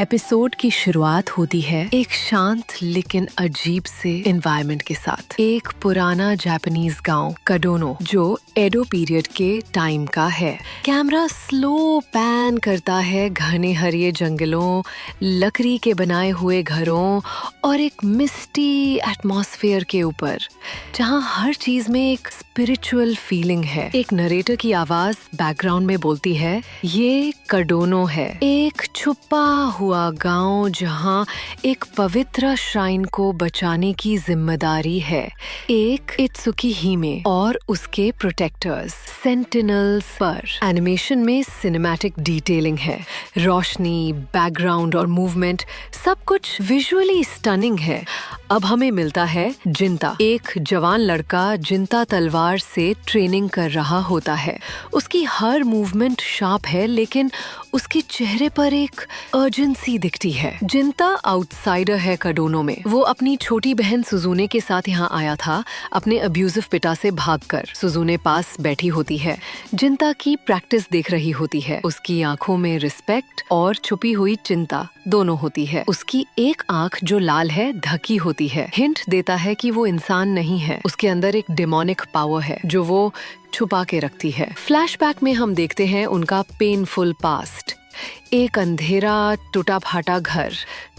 Episode की शुरुआत होती है एक शांत लेकिन अजीब से एनवायरनमेंट के साथ। एक पुराना जापानीज गांव काडोनो जो एडो पीरियड के टाइम का है। कैमरा स्लो पैन करता है घने हरे जंगलों, लकड़ी के बनाए हुए घरों और एक मिस्टी एटमॉस्फेयर के ऊपर, जहां हर चीज में एक स्पिरिचुअल फीलिंग है। एक नरेटर की आवाज बैकग्राउंड में बोलती है, ये काडोनो है, एक छुपा हुआ गांव जहां एक पवित्र श्राइन को बचाने की जिम्मेदारी है एक इत्सुकी हिमे और उसके प्रोटेक्टर्स सेंटिनल्स पर। एनिमेशन में सिनेमैटिक डिटेलिंग है, रोशनी, बैकग्राउंड और मूवमेंट सब कुछ विजुअली स्टनिंग है। अब हमें मिलता है जिंता, एक जवान लड़का जिंता तलवार से ट्रेनिंग कर रहा होता है। उसकी हर मूवमेंट शार्प है, लेकिन उसके चेहरे पर एक अर्जेंसी दिखती है। जिंता आउटसाइडर है काडोनो में। वो अपनी छोटी बहन सुजुने के साथ यहाँ आया था, अपने अब्यूजिव पिता से भागकर। सुजुने पास बैठी होती है, जिंता की प्रैक्टिस देख रही होती है। उसकी आंखों में रिस्पेक्ट और छुपी हुई चिंता दोनों होती है। उसकी एक आंख जो लाल है ढकी होती है, हिंट देता है कि वो इंसान नहीं है। उसके अंदर एक डेमोनिक पावर है जो वो छुपा के रखती है। फ्लैशबैक में हम देखते हैं उनका पेनफुल पास्ट। एक अंधेरा टूटा फाटा घर,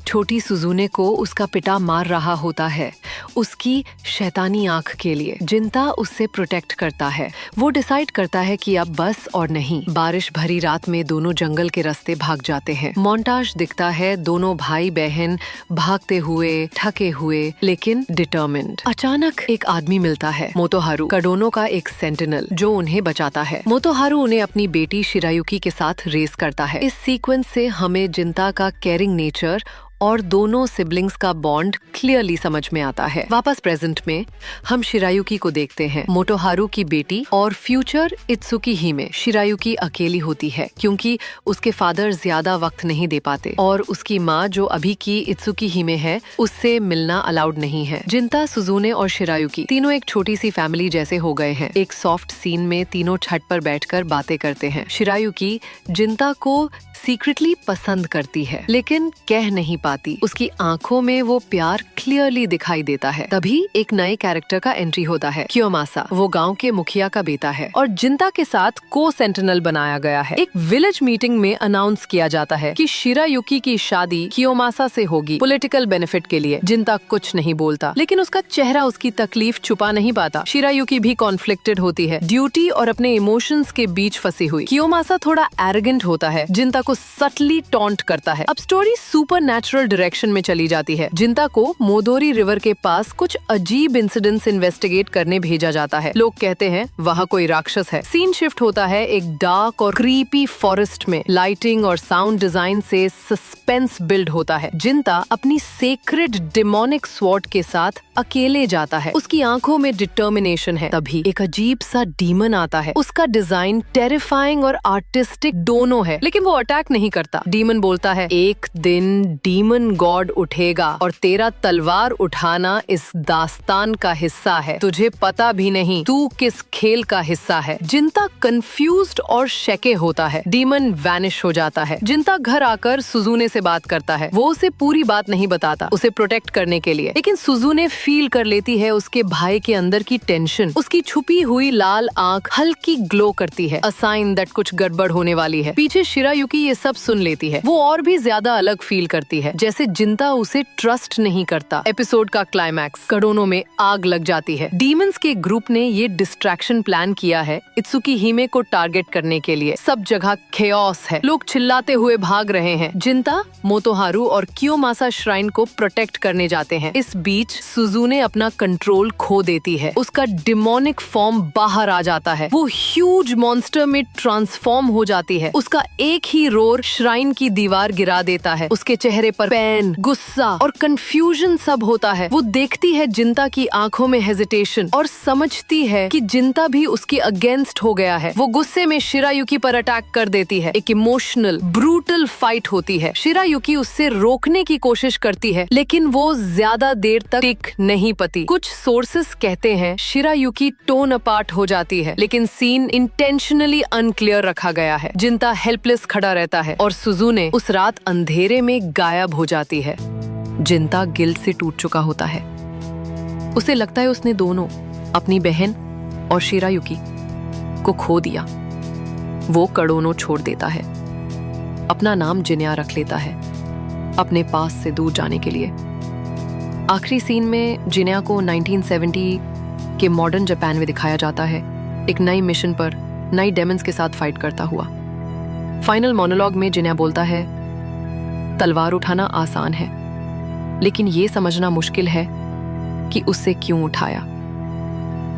छोटी सुजुने को उसका पिता मार रहा होता है उसकी शैतानी आंख के लिए। जिंता उससे प्रोटेक्ट करता है। वो डिसाइड करता है कि अब बस और नहीं। बारिश भरी रात में दोनों जंगल के रास्ते भाग जाते हैं। मोन्टाज दिखता है, दोनों भाई बहन भागते हुए, थके हुए लेकिन डिटर्मिन्ड। अचानक एक आदमी मिलता है, मोतोहारू, काडोनो का एक सेंटिनल जो उन्हें बचाता है। मोतोहारू उन्हें अपनी बेटी शिरायुकी के साथ रेस करता है। इस सीक्वेंस से हमें जिंता का केयरिंग नेचर और दोनों सिबलिंग्स का बॉन्ड क्लियरली समझ में आता है। वापस प्रेजेंट में हम शिरायुकी को देखते हैं, मोतोहारू की बेटी और फ्यूचर इत्सुकी हिमे। शिरायुकी अकेली होती है क्योंकि उसके फादर ज्यादा वक्त नहीं दे पाते और उसकी माँ जो अभी की इत्सुकी हिमे है उससे मिलना अलाउड नहीं है। जिंता, सुजुने और शिरायुकी तीनों एक छोटी सी फैमिली जैसे हो गए हैं। एक सॉफ्ट सीन में तीनों छत पर बैठकर बातें करते हैं। शिरायुकी जिंता को सीक्रेटली पसंद करती है लेकिन कह नहीं पाती। उसकी आंखों में वो प्यार क्लियरली दिखाई देता है। तभी एक नए कैरेक्टर का एंट्री होता है, कियोमासा। वो गांव के मुखिया का बेटा है और जिंता के साथ को सेंटिनल बनाया गया है। एक विलेज मीटिंग में अनाउंस किया जाता है कि शिरायुकी की शादी कियोमासा से होगी पॉलिटिकल बेनिफिट के लिए। जिंता कुछ नहीं बोलता, लेकिन उसका चेहरा उसकी तकलीफ छुपा नहीं पाता। शिरायुकी भी कॉन्फ्लिक्टेड होती है, ड्यूटी और अपने इमोशंस के बीच फंसी हुई। कियोमासा थोड़ा एरोगेंट होता है, जिंता को सटली टॉन्ट करता है। अब स्टोरी सुपर नेचुरल डायरेक्शन में चली जाती है। जिंता को मोदोरी रिवर के पास कुछ अजीब इंसिडेंट्स इन्वेस्टिगेट करने भेजा जाता है। लोग कहते हैं वहाँ कोई राक्षस है। सीन शिफ्ट होता है एक डार्क और क्रीपी फॉरेस्ट में। लाइटिंग और साउंड डिजाइन से सस्पेंस बिल्ड होता है। जिंता अपनी सेक्रेड डेमोनिक स्वॉर्ड के साथ अकेले जाता है। उसकी आंखों में डिटर्मिनेशन है। तभी एक अजीब सा डीमन आता है। उसका डिजाइन टेरिफाइंग और आर्टिस्टिक दोनों है, लेकिन वो अटैक नहीं करता। डीमन बोलता है, एक दिन डीमन गॉड उठेगा और तेरा तलवार उठाना इस दास्तान का हिस्सा है। तुझे पता भी नहीं तू किस खेल का हिस्सा है। जिंता कंफ्यूज्ड और शेके होता है। डीमन वैनिश हो जाता है। जिंता घर आकर सुजुने से बात करता है। वो उसे पूरी बात नहीं बताता, उसे प्रोटेक्ट करने के लिए, लेकिन सुजुने फील कर लेती है उसके भाई के अंदर की टेंशन। उसकी छुपी हुई लाल आंख हल्की ग्लो करती है, अ साइन दैट कुछ गड़बड़ होने वाली है। पीछे शिरायुकी ये सब सुन लेती है। वो और भी ज्यादा अलग फील करती है, जैसे जिंता उसे ट्रस्ट नहीं करता। एपिसोड का क्लाइमैक्स, काडोनो में आग लग जाती है। डीमंस के ग्रुप ने ये डिस्ट्रैक्शन प्लान किया है इत्सुकी हिमे को टारगेट करने के लिए। सब जगह खेओस है, लोग चिल्लाते हुए भाग रहे हैं। जिंता, मोतोहारू और कियोमासा श्राइन को प्रोटेक्ट करने जाते हैं। इस बीच सुजुने अपना कंट्रोल खो देती है। उसका डिमोनिक फॉर्म बाहर आ जाता है। वो ह्यूज मॉन्स्टर में ट्रांसफॉर्म हो जाती है। उसका एक ही रोर श्राइन की दीवार गिरा देता है। उसके चेहरे पर पेन, गुस्सा और कंफ्यूजन सब होता है। वो देखती है जिंता की आंखों में हेजिटेशन और समझती है कि जिंता भी उसके अगेंस्ट हो गया है। वो गुस्से में शिरायुकी पर अटैक कर देती है। एक इमोशनल ब्रूटल फाइट होती है। शिरायुकी उससे रोकने की कोशिश करती है, लेकिन वो ज्यादा देर तक टिक नहीं पति। कुछ सोर्सेस कहते हैं शिरायुकी टोन अपार्ट हो जाती है, लेकिन सीन इंटेंशनली अनक्लियर रखा गया है। जिंता हेल्पलेस खड़ा रहता है और सुजुने उस रात अंधेरे में गायब हो जाती है। जिंता गिल्ट से टूट चुका होता है। उसे लगता है उसने दोनों, अपनी बहन और शिरायुकी को खो दिया। वो कडोनो छोड़ देता है, अपना नाम जिन्या रख लेता है, अपने पास से दूर जाने के लिए। आखिरी सीन में जिन्या को 1970 के मॉडर्न जापान में दिखाया जाता है, एक नई मिशन पर नई डेमन्स के साथ फाइट करता हुआ। फाइनल मोनोलॉग में जिन्या बोलता है, तलवार उठाना आसान है, लेकिन ये समझना मुश्किल है कि उससे क्यों उठाया।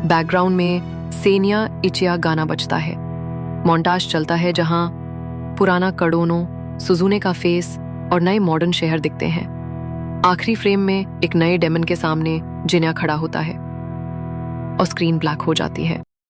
बैकग्राउंड में सेनिया इचिया गाना बजता है। मोन्टाज चलता है जहां पुराना कडोनो, सुजुने का फेस और नए मॉडर्न शहर दिखते हैं। आखिरी फ्रेम में एक नए डेमन के सामने जिन्या खड़ा होता है और स्क्रीन ब्लैक हो जाती है।